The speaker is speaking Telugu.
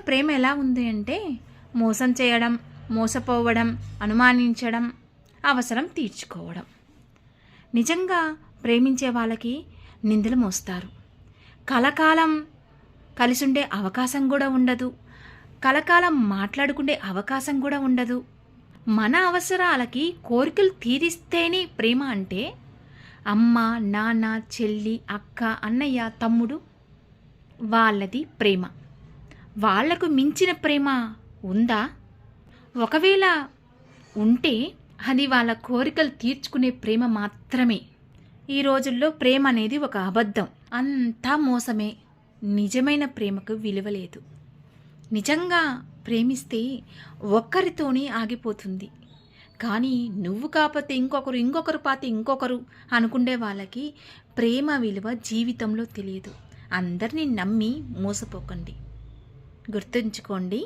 ప్రేమ ఎలా ఉంది అంటే మోసం చేయడం, మోసపోవడం, అనుమానించడం, అవసరం తీర్చుకోవడం. నిజంగా ప్రేమించే వాళ్ళకి నిందలు మోస్తారు. కలకాలం కలిసుండే అవకాశం కూడా ఉండదు. కలకాలం మాట్లాడుకునే అవకాశం కూడా ఉండదు. మన అవసరాలకి కోరికలు తీరిస్తేనే ప్రేమ అంటే అమ్మ, నాన్న, చెల్లి, అక్క, అన్నయ్య, తమ్ముడు వాళ్ళది ప్రేమ. వాళ్లకు మించిన ప్రేమ ఉందా? ఒకవేళ ఉంటే అది వాళ్ళ కోరికలు తీర్చుకునే ప్రేమ మాత్రమే. ఈ రోజుల్లో ప్రేమ అనేది ఒక అబద్ధం, అంతా మోసమే. నిజమైన ప్రేమకు విలువ లేదు. నిజంగా ప్రేమిస్తే ఒక్కరితోనే ఆగిపోతుంది. కానీ నువ్వు కాకపోతే ఇంకొకరు పాతే ఇంకొకరు అనుకునే వాళ్ళకి ప్రేమ విలువ జీవితంలో తెలియదు. అందరినీ నమ్మి మోసపోకండి. గుర్తుంచుకోండి.